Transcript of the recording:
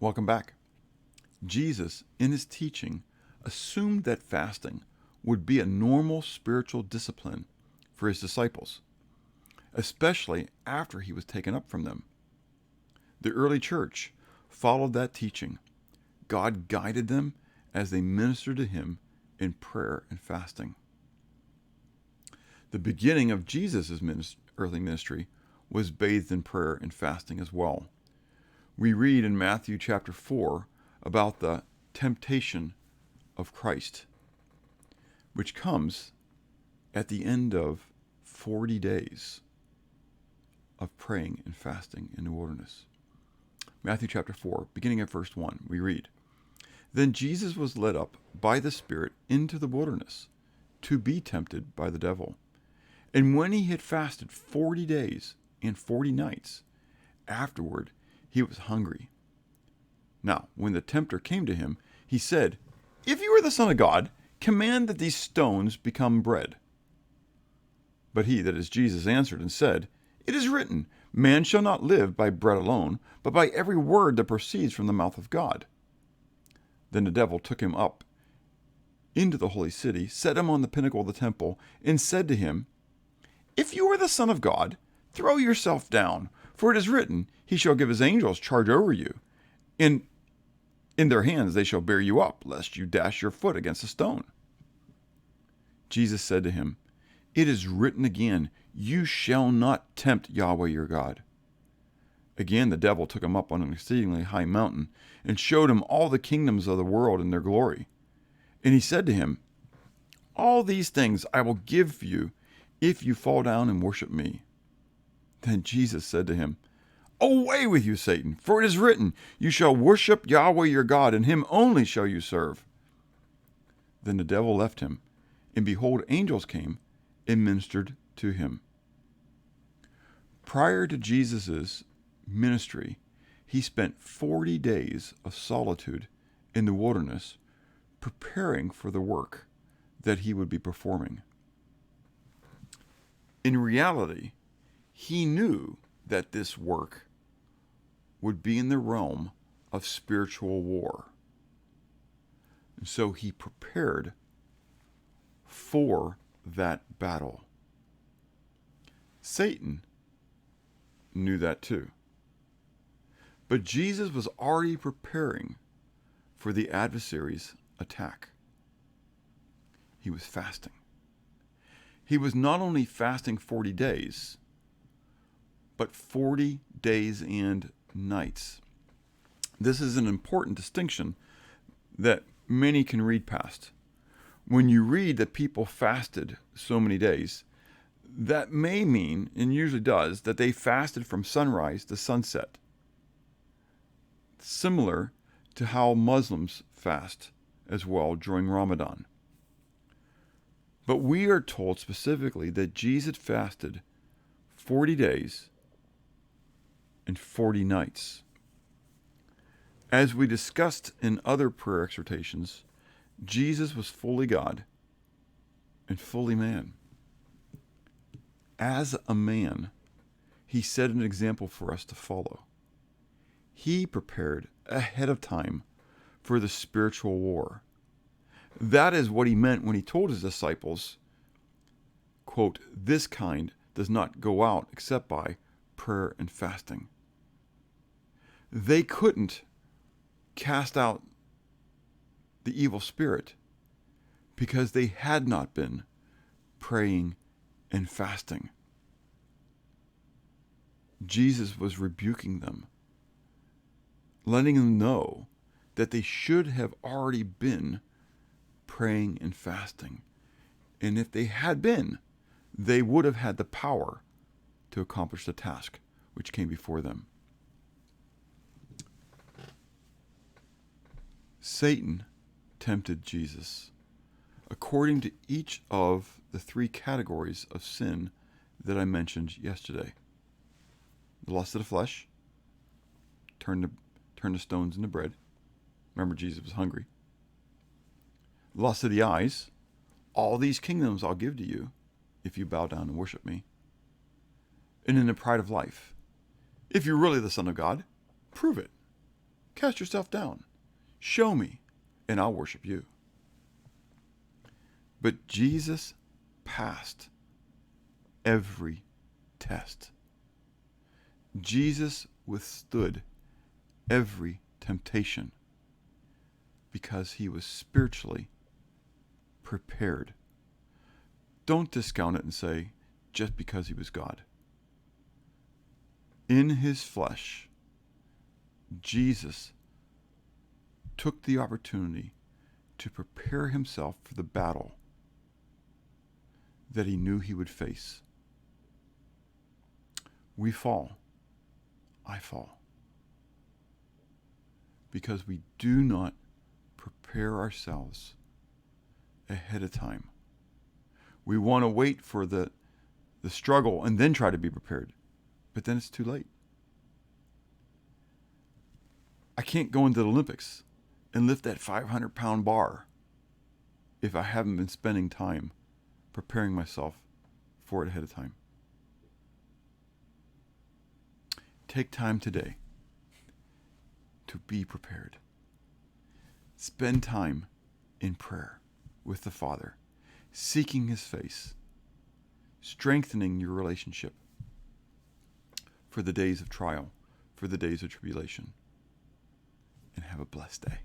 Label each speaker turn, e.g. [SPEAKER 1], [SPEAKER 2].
[SPEAKER 1] Welcome back. Jesus, in his teaching, assumed that fasting would be a normal spiritual discipline for his disciples, especially after he was taken up from them. The early church followed that teaching. God guided them as they ministered to him in prayer and fasting. The beginning of Jesus' earthly ministry was bathed in prayer and fasting as well. We read in Matthew chapter 4 about the temptation of Christ, which comes at the end of 40 days of praying and fasting in the wilderness. Matthew chapter 4, beginning at verse 1, we read, "Then Jesus was led up by the Spirit into the wilderness to be tempted by the devil. And when he had fasted 40 days and 40 nights, afterward he was hungry. Now, when the tempter came to him, he said, 'If you are the Son of God, command that these stones become bread.' But he," that is Jesus, "answered and said, 'It is written, man shall not live by bread alone, but by every word that proceeds from the mouth of God.' Then the devil took him up into the holy city, set him on the pinnacle of the temple, and said to him, 'If you are the Son of God, throw yourself down, for it is written, he shall give his angels charge over you, and in their hands they shall bear you up, lest you dash your foot against a stone.' Jesus said to him, 'It is written again, you shall not tempt Yahweh your God.' Again the devil took him up on an exceedingly high mountain, and showed him all the kingdoms of the world and their glory. And he said to him, 'All these things I will give you if you fall down and worship me.' Then Jesus said to him, 'Away with you, Satan, for it is written, you shall worship Yahweh your God, and him only shall you serve.' Then the devil left him, and behold, angels came and ministered to him." Prior to Jesus' ministry, he spent 40 days of solitude in the wilderness, preparing for the work that he would be performing. In reality, he knew that this work would be in the realm of spiritual war. And so he prepared for that battle. Satan knew that too. But Jesus was already preparing for the adversary's attack. He was fasting. He was not only fasting 40 days, but 40 days and nights. This is an important distinction that many can read past. When you read that people fasted so many days, that may mean, and usually does, that they fasted from sunrise to sunset. Similar to how Muslims fast as well during Ramadan. But we are told specifically that Jesus fasted 40 days and 40 nights. As we discussed in other prayer exhortations, Jesus was fully God and fully man. As a man, he set an example for us to follow. He prepared ahead of time for the spiritual war. That is what he meant when he told his disciples, quote, "This kind does not go out except by prayer and fasting." They couldn't cast out the evil spirit because they had not been praying and fasting. Jesus was rebuking them, letting them know that they should have already been praying and fasting. And if they had been, they would have had the power to accomplish the task which came before them. Satan tempted Jesus according to each of the three categories of sin that I mentioned yesterday. The lust of the flesh, turn the stones into bread. Remember, Jesus was hungry. Lust of the eyes, all these kingdoms I'll give to you if you bow down and worship me. And in the pride of life, if you're really the Son of God, prove it. Cast yourself down. Show me, and I'll worship you. But Jesus passed every test. Jesus withstood every temptation because he was spiritually prepared. Don't discount it and say, just because he was God. In his flesh, Jesus took the opportunity to prepare himself for the battle that he knew he would face. We fall. I fall. Because we do not prepare ourselves ahead of time. We want to wait for the struggle and then try to be prepared. But then it's too late. I can't go into the Olympics and lift that 500-pound bar if I haven't been spending time preparing myself for it ahead of time. Take time today to be prepared. Spend time in prayer with the Father, seeking his face, strengthening your relationship for the days of trial, for the days of tribulation. And have a blessed day.